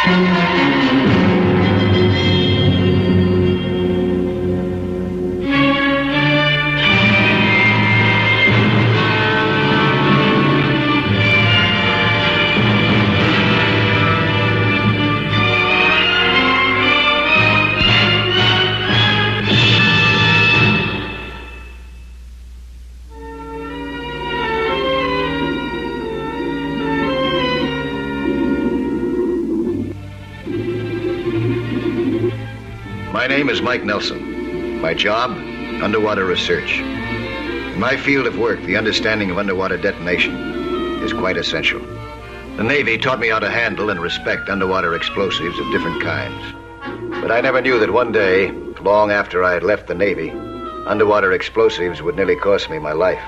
My name is Mike Nelson. My job, underwater research. In my field of work, the understanding of underwater detonation is quite essential. The Navy taught me how to handle and respect underwater explosives of different kinds. But I never knew that one day, long after I had left the Navy, underwater explosives would nearly cost me my life.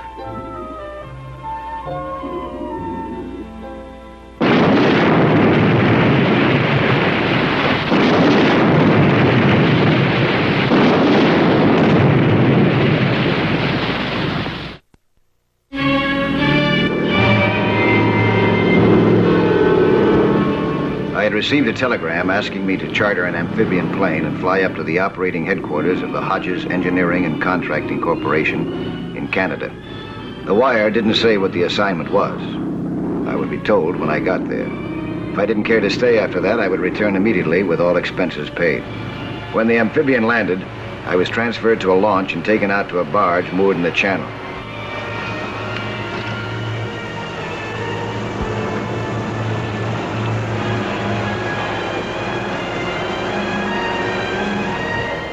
I had received a telegram asking me to charter an amphibian plane and fly up to the operating headquarters of the Hodges Engineering and Contracting Corporation in Canada. The wire didn't say what the assignment was. I would be told when I got there. If I didn't care to stay after that, I would return immediately with all expenses paid. When the amphibian landed, I was transferred to a launch and taken out to a barge moored in the channel.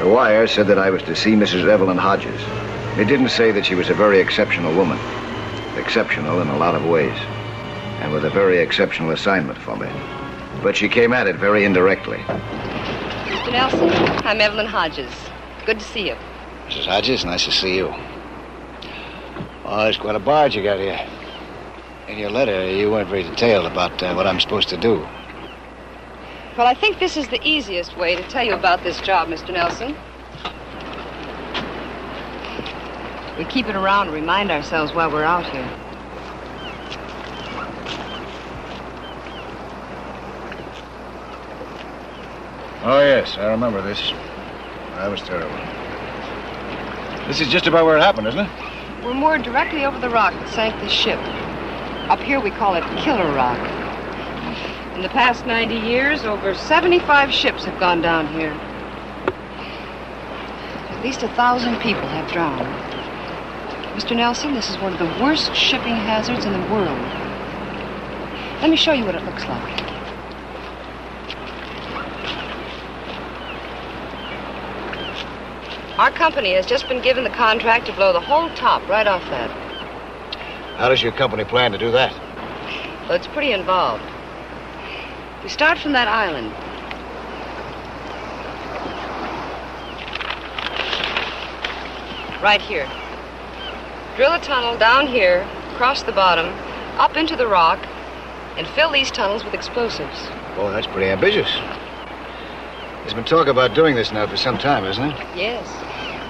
The wire said that I was to see Mrs. Evelyn Hodges. It didn't say that she was a very exceptional woman. Exceptional in a lot of ways. And with a very exceptional assignment for me. But she came at it very indirectly. Mr. Nelson, I'm Evelyn Hodges. Good to see you. Mrs. Hodges, nice to see you. Oh, it's quite a barge you got here. In your letter, you weren't very detailed about what I'm supposed to do. Well, I think this is the easiest way to tell you about this job, Mr. Nelson. We keep it around to remind ourselves while we're out here. Oh, yes, I remember this. That was terrible. This is just about where it happened, isn't it? We're moored directly over the rock that sank this ship. Up here we call it Killer Rock. In the past 90 years, over 75 ships have gone down here. At least 1,000 people have drowned. Mr. Nelson, this is one of the worst shipping hazards in the world. Let me show you what it looks like. Our company has just been given the contract to blow the whole top right off that. How does your company plan to do that? Well, it's pretty involved. We start from that island. Right here. Drill a tunnel down here, across the bottom, up into the rock, and fill these tunnels with explosives. Oh, that's pretty ambitious. There's been talk about doing this now for some time, isn't it? Yes.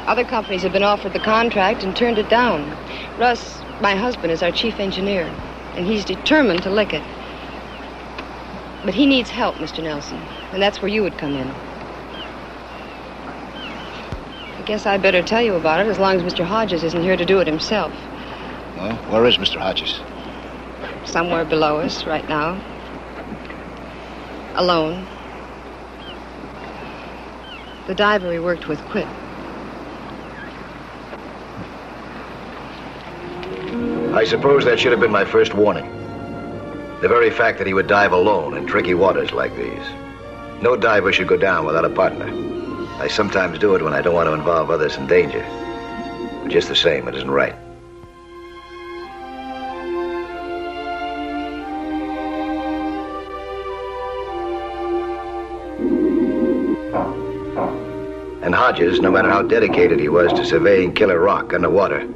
Other companies have been offered the contract and turned it down. Russ, my husband, is our chief engineer, and he's determined to lick it. But he needs help, Mr. Nelson, and that's where you would come in. I guess I'd better tell you about it as long as Mr. Hodges isn't here to do it himself. Well, where is Mr. Hodges? Somewhere below us right now. Alone. The diver he worked with quit. I suppose that should have been my first warning. The very fact that he would dive alone in tricky waters like these. No diver should go down without a partner. I sometimes do it when I don't want to involve others in danger. But just the same, it isn't right. And Hodges, no matter how dedicated he was to surveying Killer Rock underwater,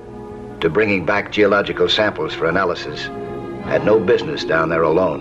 to bringing back geological samples for analysis, had no business down there alone.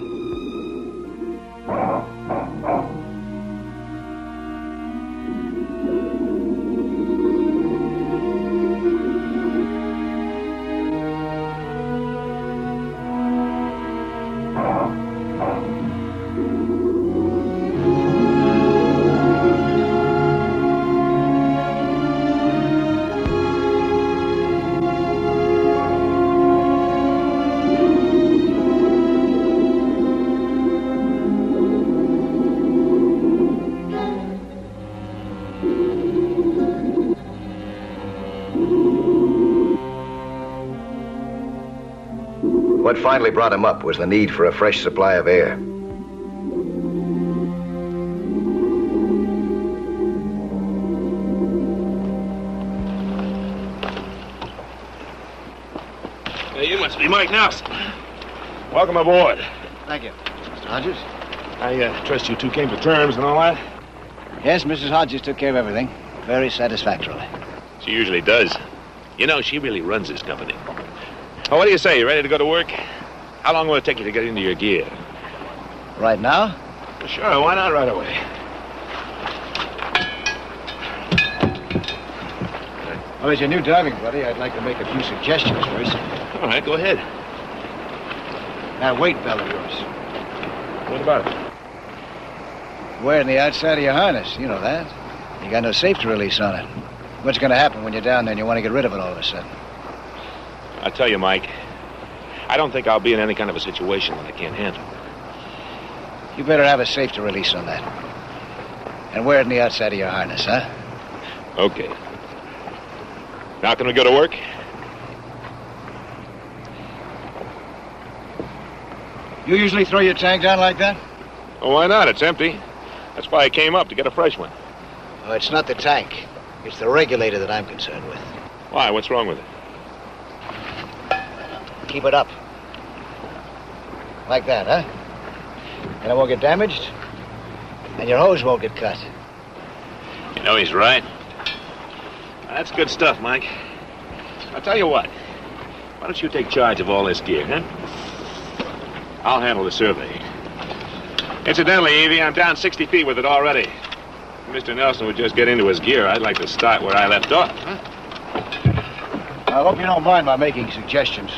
What finally brought him up was the need for a fresh supply of air. Hey, you must be Mike Nelson. Welcome aboard. Thank you. Mr. Hodges? I trust you two came to terms and all that? Yes, Mrs. Hodges took care of everything. Very satisfactorily. She usually does. You know, she really runs this company. Well, what do you say? You ready to go to work? How long will it take you to get into your gear? Right now? Well, sure, why not right away? Well, as your new diving buddy, I'd like to make a few suggestions first. All right, go ahead. That weight belt of yours. What about it? Wearing the outside of your harness, you know that. You got no safety release on it. What's going to happen when you're down there and you want to get rid of it all of a sudden? I tell you, Mike, I don't think I'll be in any kind of a situation that I can't handle. You better have a safety release on that. And wear it on the outside of your harness, huh? Okay. Now can we go to work? You usually throw your tank down like that? Oh, why not? It's empty. That's why I came up, to get a fresh one. Oh, it's not the tank. It's the regulator that I'm concerned with. Why? What's wrong with it? Keep it up. Like that, huh? And it won't get damaged, and your hose won't get cut. You know he's right. That's good stuff, Mike. I'll tell you what. Why don't you take charge of all this gear, huh? I'll handle the survey. Incidentally, Evie, I'm down 60 feet with it already. If Mr. Nelson would just get into his gear, I'd like to start where I left off, huh? I hope you don't mind my making suggestions.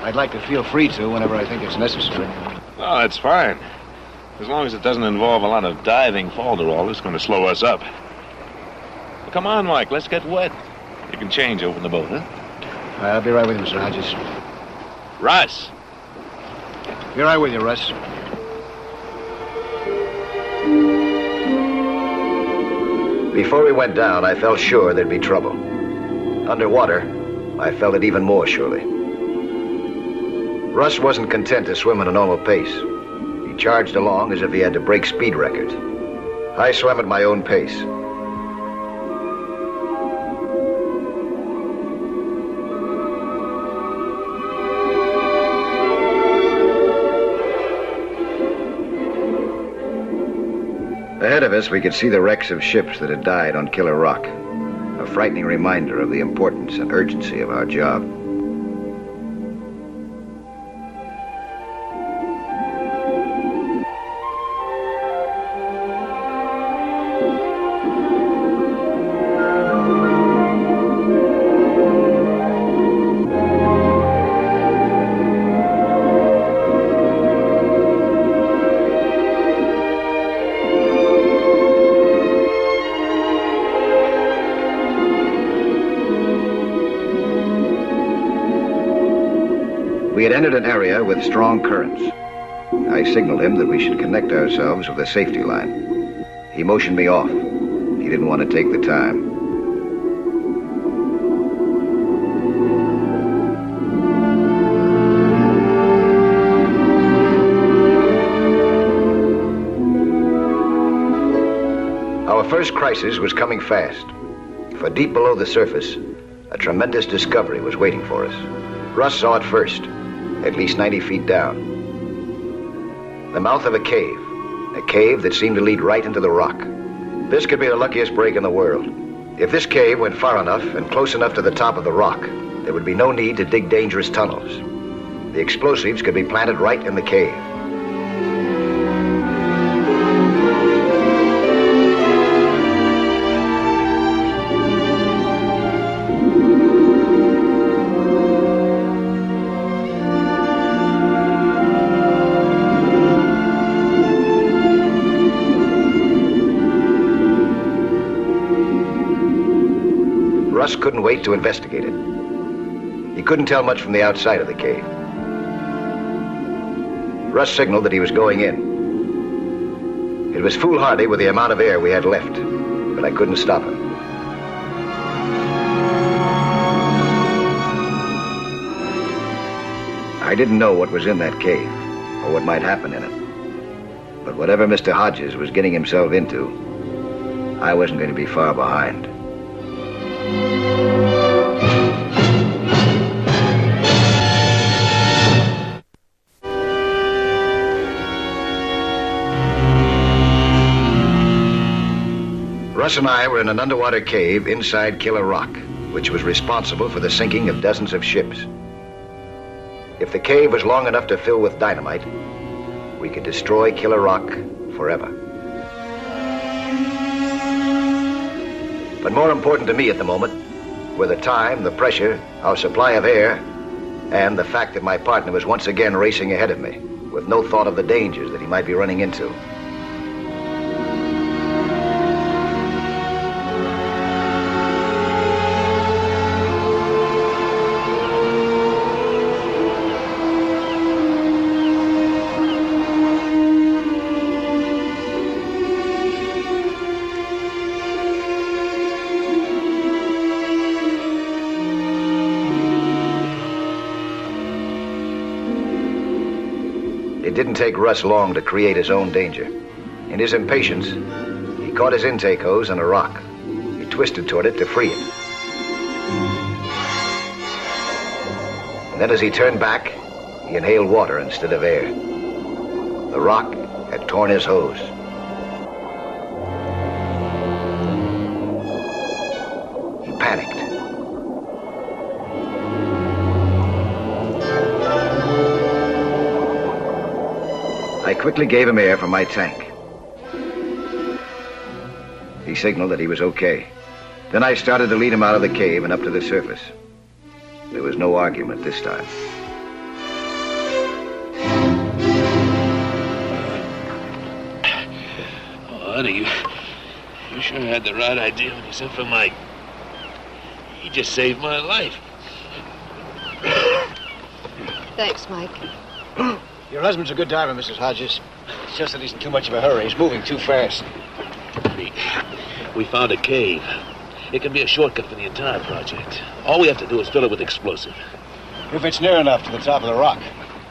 I'd like to feel free to whenever I think it's necessary. Oh, that's fine. As long as it doesn't involve a lot of diving falderall, it's going to slow us up. Well, come on, Mike, let's get wet. You can change over in the boat, huh? I'll be right with you, Mr. Hodges. Russ! Be right with you, Russ. Before we went down, I felt sure there'd be trouble. Underwater, I felt it even more surely. Russ wasn't content to swim at a normal pace. He charged along as if he had to break speed records. I swam at my own pace. Ahead of us, we could see the wrecks of ships that had died on Killer Rock. A frightening reminder of the importance and urgency of our job. We had entered an area with strong currents. I signaled him that we should connect ourselves with a safety line. He motioned me off. He didn't want to take the time. Our first crisis was coming fast. For deep below the surface, a tremendous discovery was waiting for us. Russ saw it first, at least 90 feet down. The mouth of a cave that seemed to lead right into the rock. This could be the luckiest break in the world. If this cave went far enough and close enough to the top of the rock, there would be no need to dig dangerous tunnels. The explosives could be planted right in the cave. Russ couldn't wait to investigate it. He couldn't tell much from the outside of the cave. Russ signaled that he was going in. It was foolhardy with the amount of air we had left, but I couldn't stop him. I didn't know what was in that cave or what might happen in it. But whatever Mr. Hodges was getting himself into, I wasn't going to be far behind. Russ and I were in an underwater cave inside Killer Rock, which was responsible for the sinking of dozens of ships. If the cave was long enough to fill with dynamite, we could destroy Killer Rock forever. But more important to me at the moment were the time, the pressure, our supply of air, and the fact that my partner was once again racing ahead of me, with no thought of the dangers that he might be running into. It didn't take Russ long to create his own danger. In his impatience, he caught his intake hose on a rock. He twisted toward it to free it. And then as he turned back, he inhaled water instead of air. The rock had torn his hose. He panicked. I quickly gave him air from my tank. He signaled that he was okay. Then I started to lead him out of the cave and up to the surface. There was no argument this time. Oh, honey, you sure had the right idea when you sent for Mike. He just saved my life. Thanks, Mike. Your husband's a good diver, Mrs. Hodges. It's just that he's in too much of a hurry. He's moving too fast. We found a cave. It can be a shortcut for the entire project. All we have to do is fill it with explosive. If it's near enough to the top of the rock.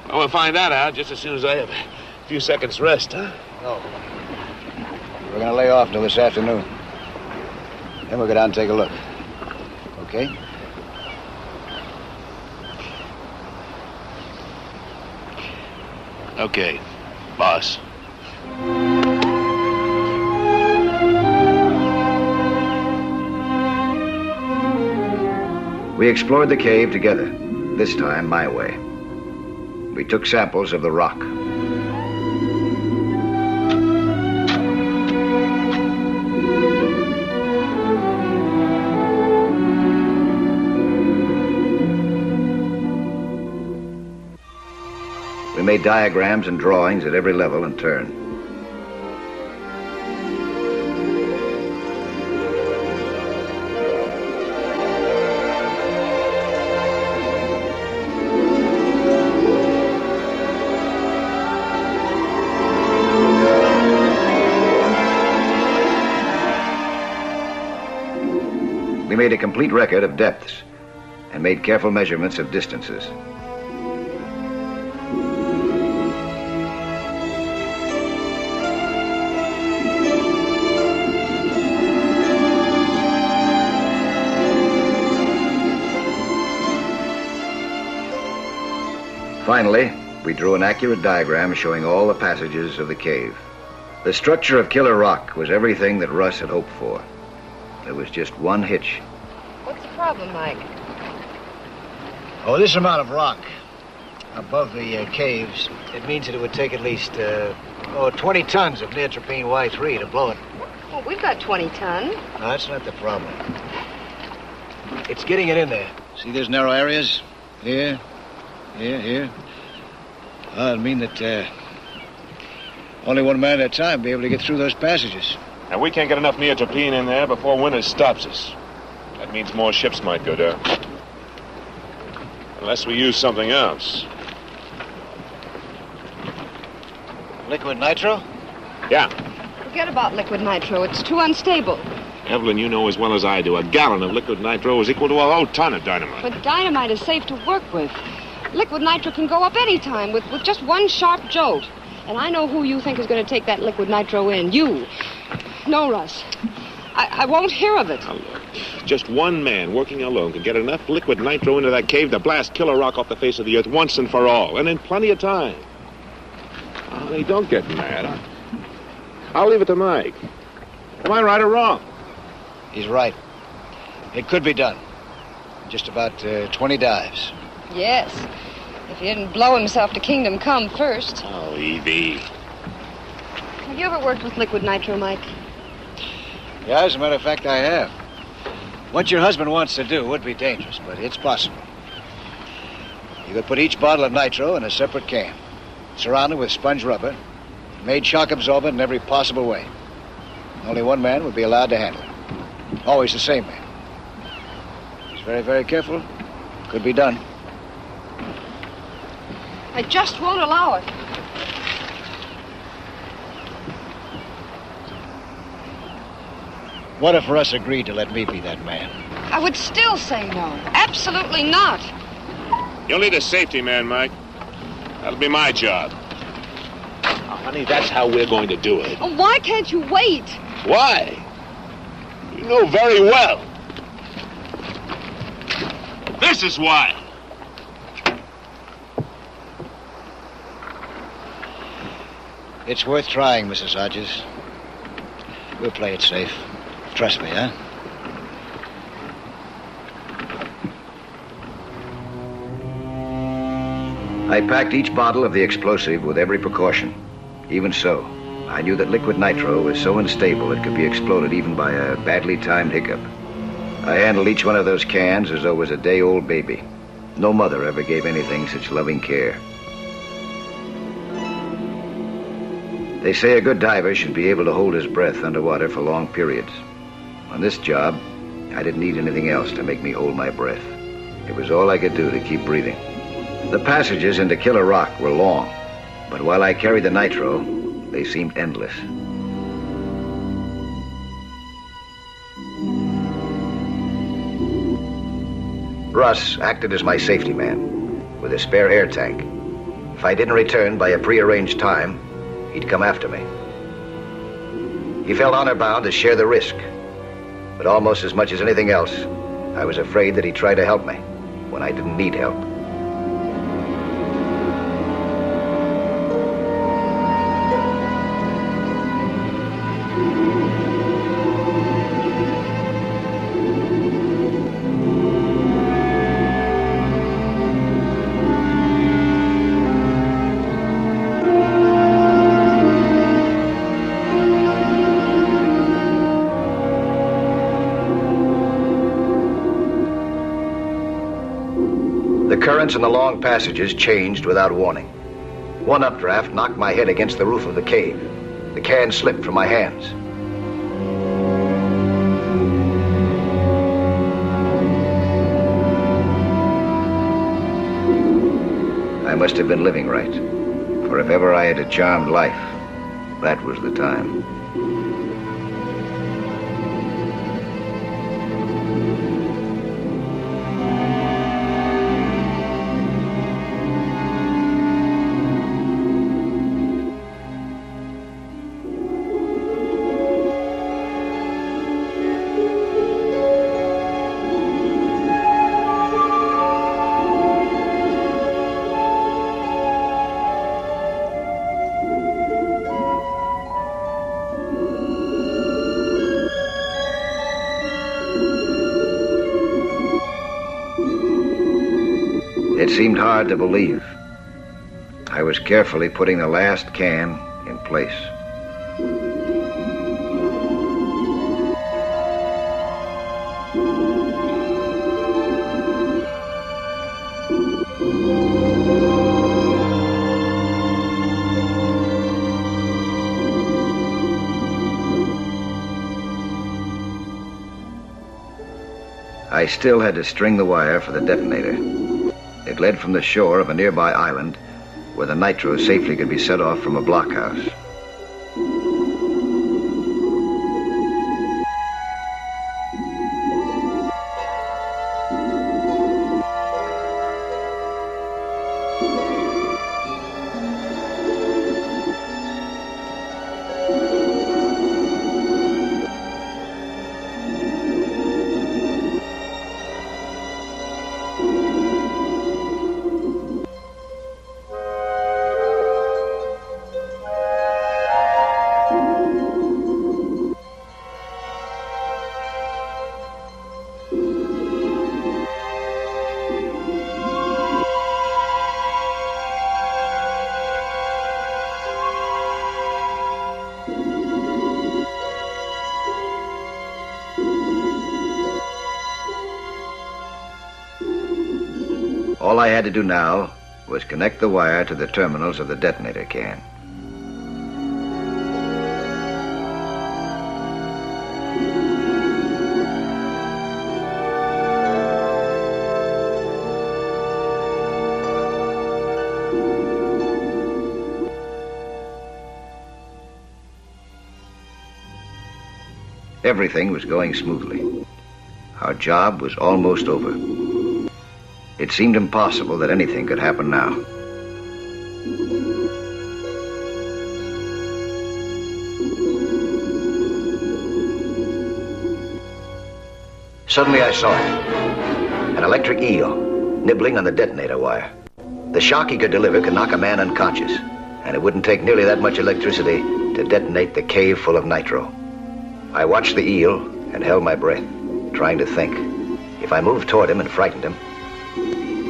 Well, we'll find that out just as soon as I have a few seconds rest, huh? No. We're going to lay off until this afternoon. Then we'll go down and take a look. Okay? Okay, boss. We explored the cave together, this time my way. We took samples of the rock. We made diagrams and drawings at every level and turn. We made a complete record of depths and made careful measurements of distances. Finally, we drew an accurate diagram showing all the passages of the cave. The structure of Killer Rock was everything that Russ had hoped for. There was just one hitch. What's the problem, Mike? Oh, this amount of rock above the caves, it means that it would take at least 20 tons of neotropene Y3 to blow it. Well, we've got 20 ton. No, that's not the problem. It's getting it in there. See those narrow areas? Here. It'd mean that only one man at a time will be able to get through those passages. And we can't get enough neotropene in there before winter stops us. That means more ships might go down. Unless we use something else. Liquid nitro? Yeah. Forget about liquid nitro. It's too unstable. Evelyn, you know as well as I do, a gallon of liquid nitro is equal to a whole ton of dynamite. But dynamite is safe to work with. Liquid nitro can go up any time with just one sharp jolt. And I know who you think is going to take that liquid nitro in. You. No, Russ. I won't hear of it. Now, look, just one man working alone can get enough liquid nitro into that cave to blast Killer Rock off the face of the earth once and for all, and in plenty of time. Oh, hey, don't get mad. I'll leave it to Mike. Am I right or wrong? He's right. It could be done. Just about 20 dives. Yes. If he didn't blow himself to kingdom come first. Oh, Evie. Have you ever worked with liquid nitro, Mike? Yeah, as a matter of fact, I have. What your husband wants to do would be dangerous, but it's possible. You could put each bottle of nitro in a separate can, surrounded with sponge rubber, made shock absorbent in every possible way. Only one man would be allowed to handle it. Always the same man. He's very, very careful. Could be done. I just won't allow it. What if Russ agreed to let me be that man? I would still say no. Absolutely not. You'll need a safety man, Mike. That'll be my job. Oh, honey, that's how we're going to do it. Oh, why can't you wait? Why? You know very well. This is why. It's worth trying, Mrs. Hodges. We'll play it safe. Trust me, huh? I packed each bottle of the explosive with every precaution. Even so, I knew that liquid nitro was so unstable it could be exploded even by a badly timed hiccup. I handled each one of those cans as though it was a day-old baby. No mother ever gave anything such loving care. They say a good diver should be able to hold his breath underwater for long periods. On this job, I didn't need anything else to make me hold my breath. It was all I could do to keep breathing. The passages into Killer Rock were long, but while I carried the nitro, they seemed endless. Russ acted as my safety man, with a spare air tank. If I didn't return by a prearranged time, he'd come after me. He felt honor-bound to share the risk, but almost as much as anything else, I was afraid that he'd try to help me when I didn't need help. The currents in the long passages changed without warning. One updraft knocked my head against the roof of the cave. The can slipped from my hands. I must have been living right, for if ever I had a charmed life, that was the time. It seemed hard to believe. I was carefully putting the last can in place. I still had to string the wire for the detonator. It led from the shore of a nearby island where the nitro safely could be set off from a blockhouse. All I had to do now was connect the wire to the terminals of the detonator can. Everything was going smoothly. Our job was almost over. It seemed impossible that anything could happen now. Suddenly I saw it. An electric eel, nibbling on the detonator wire. The shock he could deliver could knock a man unconscious, and it wouldn't take nearly that much electricity to detonate the cave full of nitro. I watched the eel and held my breath, trying to think. If I moved toward him and frightened him,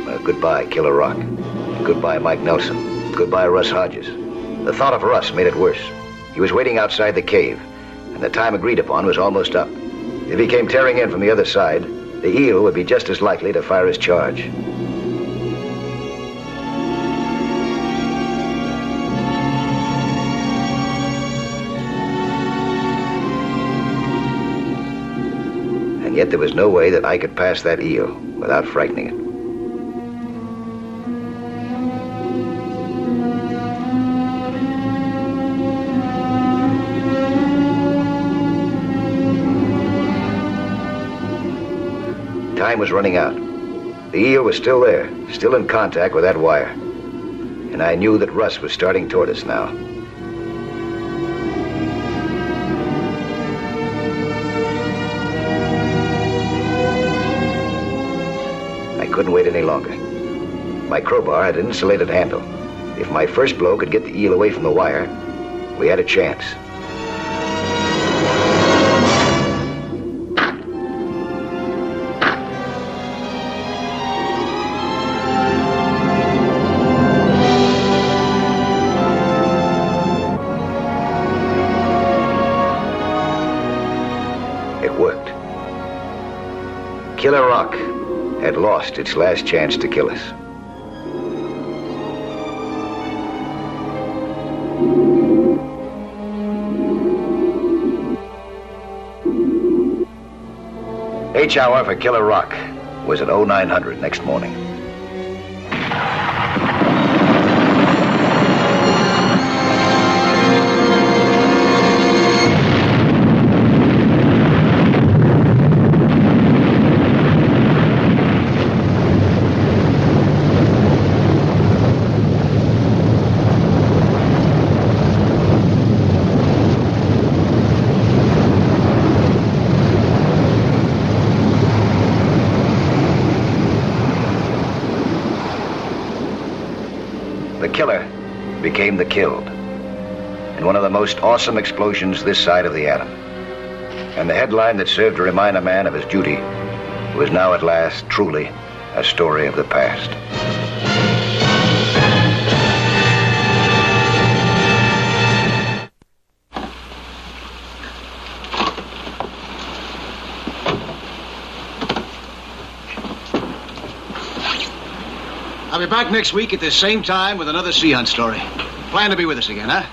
well, goodbye, Killer Rock. Goodbye, Mike Nelson. Goodbye, Russ Hodges. The thought of Russ made it worse. He was waiting outside the cave, and the time agreed upon was almost up. If he came tearing in from the other side, the eel would be just as likely to fire his charge. And yet there was no way that I could pass that eel without frightening it. Time was running out. The eel was still there, still in contact with that wire. And I knew that Russ was starting toward us now. I couldn't wait any longer. My crowbar had an insulated handle. If my first blow could get the eel away from the wire, we had a chance. Killer Rock had lost its last chance to kill us. H hour for Killer Rock was at 0900 next morning. The killer became the killed in one of the most awesome explosions this side of the atom. And the headline that served to remind a man of his duty was now at last truly a story of the past. I'll be back next week at the same time with another sea hunt story. Plan to be with us again, huh?